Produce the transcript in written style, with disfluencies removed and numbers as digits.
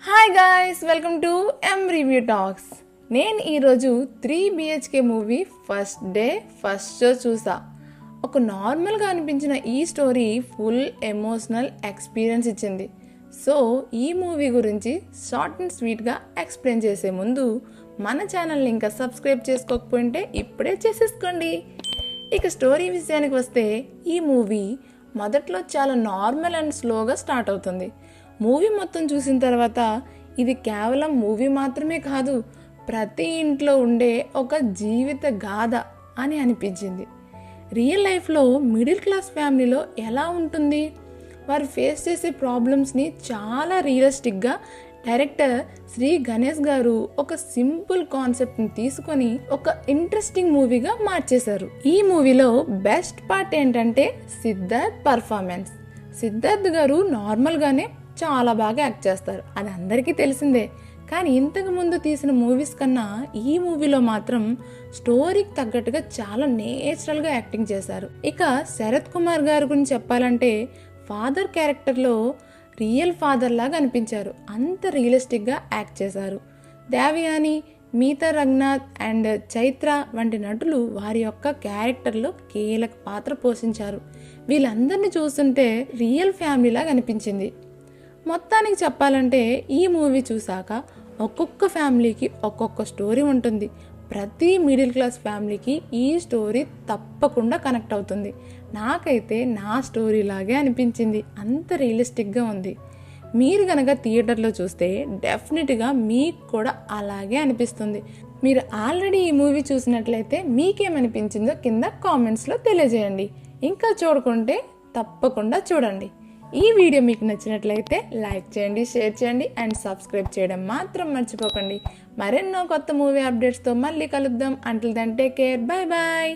Hi guys, welcome to M review talks. నేను ఈరోజు 3 BHK movie first day first show చూసా. ఒక నార్మల్గా అనిపించిన ఈ స్టోరీ ఫుల్ ఎమోషనల్ ఎక్స్పీరియన్స్ ఇచ్చింది. సో ఈ మూవీ గురించి షార్ట్ అండ్ స్వీట్గా ఎక్స్ప్లెయిన్ చేసే ముందు మన ఛానల్ని ఇంకా సబ్స్క్రైబ్ చేసుకోకపోతే ఇప్పుడే చేసేసుకోండి. ఇక స్టోరీ విషయానికి వస్తే ఈ మూవీ మొదట్లో చాలా నార్మల్ అండ్ స్లోగా స్టార్ట్ అవుతుంది. మూవీ మొత్తం చూసిన తర్వాత ఇది కేవలం మూవీ మాత్రమే కాదు, ప్రతి ఇంట్లో ఉండే ఒక జీవిత గాథ అని అనిపించింది. రియల్ లైఫ్లో మిడిల్ క్లాస్ ఫ్యామిలీలో ఎలా ఉంటుంది, వారు ఫేస్ చేసే ప్రాబ్లమ్స్ని చాలా రియలిస్టిక్గా డైరెక్టర్ శ్రీ గణేష్ గారు ఒక సింపుల్ కాన్సెప్ట్ని తీసుకొని ఒక ఇంట్రెస్టింగ్ మూవీగా మార్చేశారు. ఈ మూవీలో బెస్ట్ పార్ట్ ఏంటంటే సిద్ధార్థ్ పర్ఫార్మెన్స్. సిద్ధార్థ్ గారు నార్మల్గానే చాలా బాగా యాక్ట్ చేస్తారు, అది అందరికీ తెలిసిందే. కానీ ఇంతకు ముందు తీసిన మూవీస్ కన్నా ఈ మూవీలో మాత్రం స్టోరీకి తగ్గట్టుగా చాలా నేచురల్గా యాక్టింగ్ చేశారు. ఇక శరత్ కుమార్ గారి గురించి చెప్పాలంటే ఫాదర్ క్యారెక్టర్లో రియల్ ఫాదర్ లాగా అనిపించారు, అంత రియలిస్టిక్గా యాక్ట్ చేశారు. దేవయాని, మీతా రఘునాథ్ అండ్ చైత్ర వంటి నటులు వారి యొక్క క్యారెక్టర్లో కీలక పాత్ర పోషించారు. వీళ్ళందరినీ చూస్తుంటే రియల్ ఫ్యామిలీ లాగా అనిపించింది. మొత్తానికి చెప్పాలంటే ఈ మూవీ చూసాక ఒక్కొక్క ఫ్యామిలీకి ఒక్కొక్క స్టోరీ ఉంటుంది. ప్రతి మిడిల్ క్లాస్ ఫ్యామిలీకి ఈ స్టోరీ తప్పకుండా కనెక్ట్ అవుతుంది. నాకైతే నా స్టోరీ లాగే అనిపించింది, అంత రియలిస్టిక్గా ఉంది. మీరు కనుక థియేటర్లో చూస్తే డెఫినెట్గా మీకు కూడా అలాగే అనిపిస్తుంది. మీరు ఆల్రెడీ ఈ మూవీ చూసినట్లయితే మీకేమనిపించిందో కింద కామెంట్స్లో తెలియజేయండి. ఇంకా చూడకుంటే తప్పకుండా చూడండి. ఈ వీడియో మీకు నచ్చినట్లయితే లైక్ చేయండి, షేర్ చేయండి అండ్ సబ్స్క్రైబ్ చేయడం మాత్రం మర్చిపోకండి. మరెన్నో కొత్త మూవీ అప్డేట్స్తో మళ్ళీ కలుద్దాం. Until then take care, bye bye.